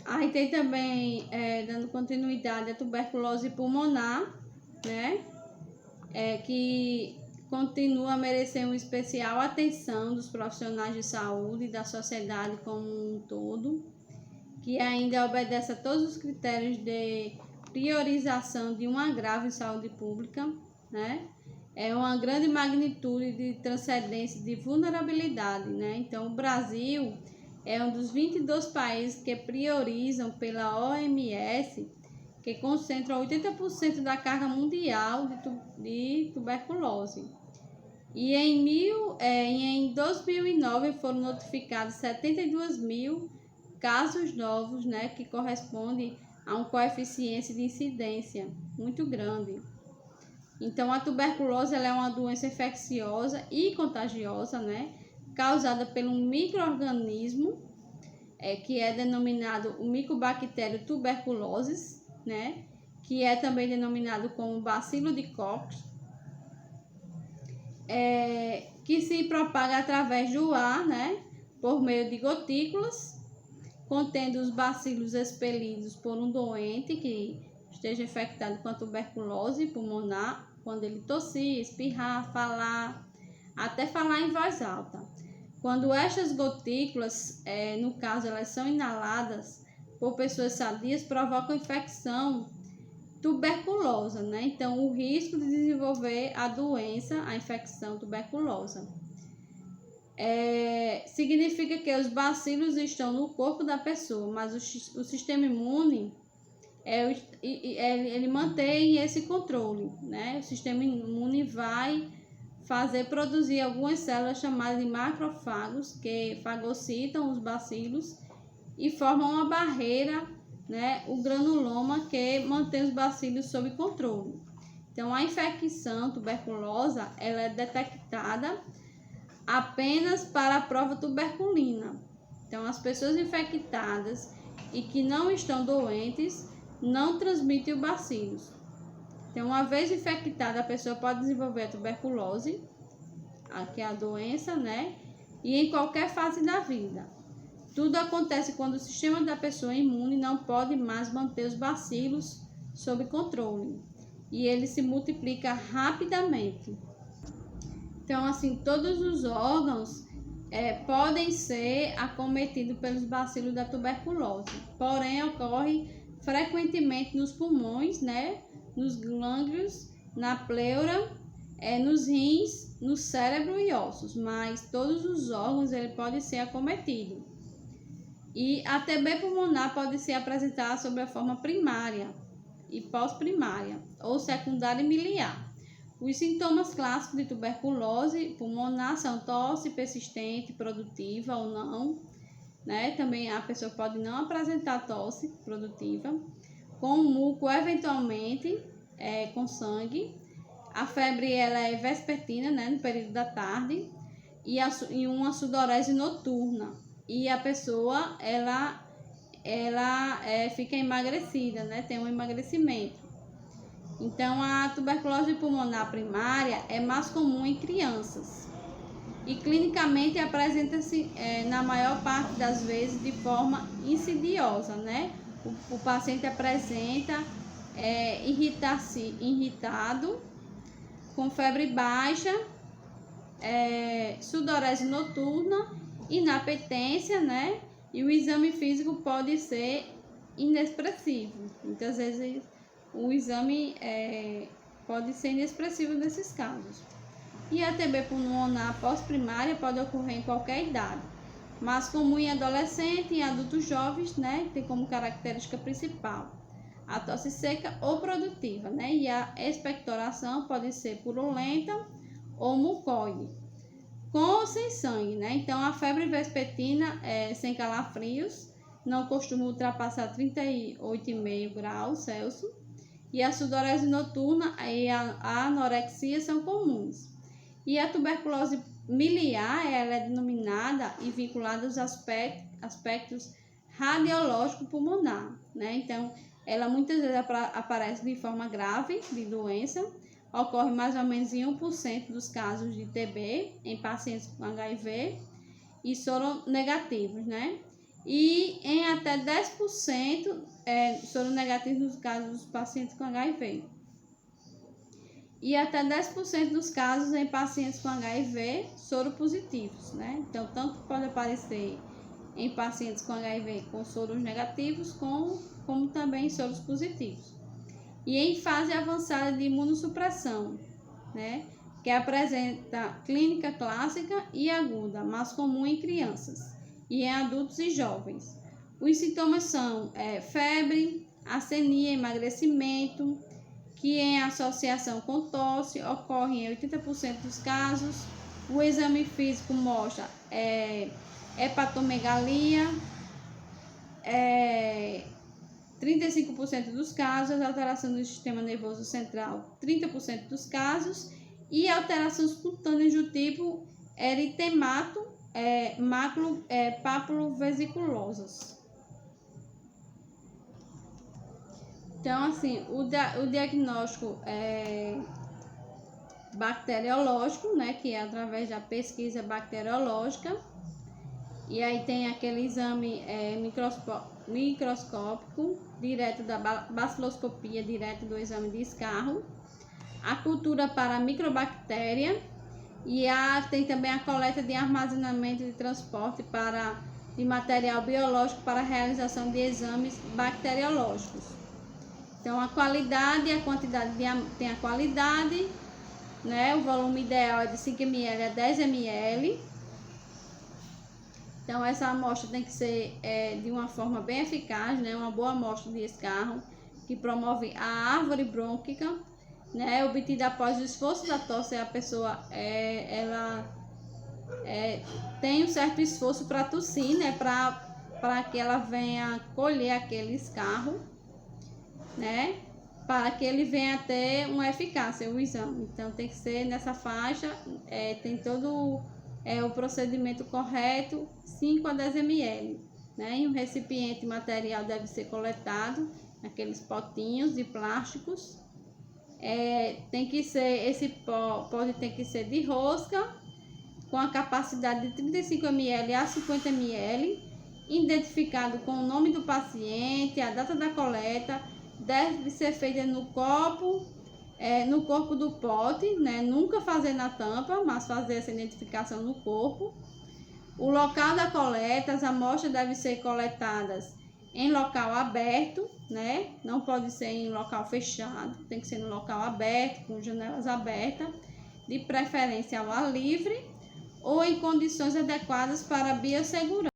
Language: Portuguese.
Aí tem também, dando continuidade, a tuberculose pulmonar, né? Que continua a merecer uma especial atenção dos profissionais de saúde e da sociedade como um todo, que ainda obedece a todos os critérios de priorização de um agravo em saúde pública, né? É uma grande magnitude de transcendência de vulnerabilidade, né? Então, o Brasil é um dos 22 países que priorizam pela OMS, que concentram 80% da carga mundial de tuberculose. E em 2009 foram notificados 72 mil casos novos, né, que corresponde a um coeficiente de incidência muito grande. Então, a tuberculose ela é uma doença infecciosa e contagiosa, né, causada por um micro-organismo que é denominado o Mycobacterium tuberculosis, né, que é também denominado como bacilo de Koch, que se propaga através do ar, né, por meio de gotículas, contendo os bacilos expelidos por um doente que esteja infectado com a tuberculose pulmonar, quando ele tossir, espirrar, falar, até falar em voz alta. Quando estas gotículas, no caso, elas são inaladas por pessoas sadias, provocam infecção tuberculosa, né? Então, o risco de desenvolver a doença, a infecção tuberculosa. Significa que os bacilos estão no corpo da pessoa, mas o sistema imune ele mantém esse controle, né? O sistema imune vai produzir algumas células chamadas de macrofagos que fagocitam os bacilos e formam uma barreira, né? O granuloma que mantém os bacilos sob controle. Então, a infecção tuberculosa ela é detectada apenas para a prova tuberculina. Então, as pessoas infectadas e que não estão doentes não transmitem o bacilos. Então, uma vez infectada, a pessoa pode desenvolver a tuberculose, que é a doença, né? E em qualquer fase da vida. Tudo acontece quando o sistema da pessoa imune não pode mais manter os bacilos sob controle e ele se multiplica rapidamente. Então, assim, todos os órgãos podem ser acometidos pelos bacilos da tuberculose, porém ocorre frequentemente nos pulmões, né, nos gânglios, na pleura, nos rins, no cérebro e ossos, mas todos os órgãos ele pode ser acometido. E a TB pulmonar pode ser apresentada sob a forma primária e pós-primária, ou secundária e miliar. Os sintomas clássicos de tuberculose pulmonar são tosse persistente, produtiva ou não, né? Também a pessoa pode não apresentar tosse produtiva, com muco eventualmente com sangue. A febre ela é vespertina, né, no período da tarde, e uma sudorese noturna. E a pessoa ela fica emagrecida, né? Tem um emagrecimento. Então, a tuberculose pulmonar primária é mais comum em crianças e clinicamente apresenta-se na maior parte das vezes de forma insidiosa, né? O paciente apresenta irritado, com febre baixa, sudorese noturna, inapetência, né? E o exame físico pode ser inexpressivo. Muitas vezes o exame pode ser inexpressivo nesses casos. E a TB pulmonar pós-primária pode ocorrer em qualquer idade, mas comum em adolescente e em adultos jovens, né? Tem como característica principal a tosse seca ou produtiva, né? E a expectoração pode ser purulenta ou mucoide, com ou sem sangue, né? Então, a febre vespertina sem calafrios não costuma ultrapassar 38,5 graus Celsius e a sudorese noturna e a anorexia são comuns. E a tuberculose miliar ela é denominada e vinculada aos aspectos radiológico pulmonar, né? Então, ela muitas vezes aparece de forma grave de doença, ocorre mais ou menos em 1% dos casos de TB em pacientes com HIV e soro negativos, né? e em até 10% soro negativo nos casos dos pacientes com HIV. E até 10% dos casos em pacientes com HIV soro positivos, né? Então, tanto pode aparecer em pacientes com HIV com soros negativos, como também em soros positivos. E em fase avançada de imunossupressão, né? Que apresenta clínica clássica e aguda, mais comum em crianças e em adultos e jovens. Os sintomas são febre, astenia, emagrecimento, que em associação com tosse ocorre em 80% dos casos. O exame físico mostra hepatomegalia, 35% dos casos, alteração do sistema nervoso central, 30% dos casos, e alterações cutâneas do tipo eritemato, papulovesiculosas. Então, assim, o diagnóstico bacteriológico, né, que é através da pesquisa bacteriológica, e aí tem aquele exame microscópico, direto da baciloscopia, direto do exame de escarro, a cultura para a microbactéria, e tem também a coleta de armazenamento e transporte de material biológico para a realização de exames bacteriológicos. Então, a qualidade e a quantidade tem a qualidade, né? O volume ideal é de 5 ml a 10 ml. Então, essa amostra tem que ser de uma forma bem eficaz, né? Uma boa amostra de escarro, que promove a árvore brônquica, né? Obtida após o esforço da tosse. A pessoa tem um certo esforço para tossir, né? Para que ela venha colher aquele escarro, né? Para que ele venha ter uma eficácia, o exame. Então, tem que ser nessa faixa, tem todo o procedimento correto, 5 a 10 ml, né? E um recipiente material deve ser coletado, aqueles potinhos de plásticos. Tem que ser, esse pó tem que ser de rosca, com a capacidade de 35 ml a 50 ml, identificado com o nome do paciente, a data da coleta. Deve ser feita no corpo do pote, né? Nunca fazer na tampa, mas fazer essa identificação no corpo. O local da coleta, as amostras devem ser coletadas em local aberto, né? Não pode ser em local fechado, tem que ser no local aberto, com janelas abertas, de preferência ao ar livre ou em condições adequadas para a biossegurança.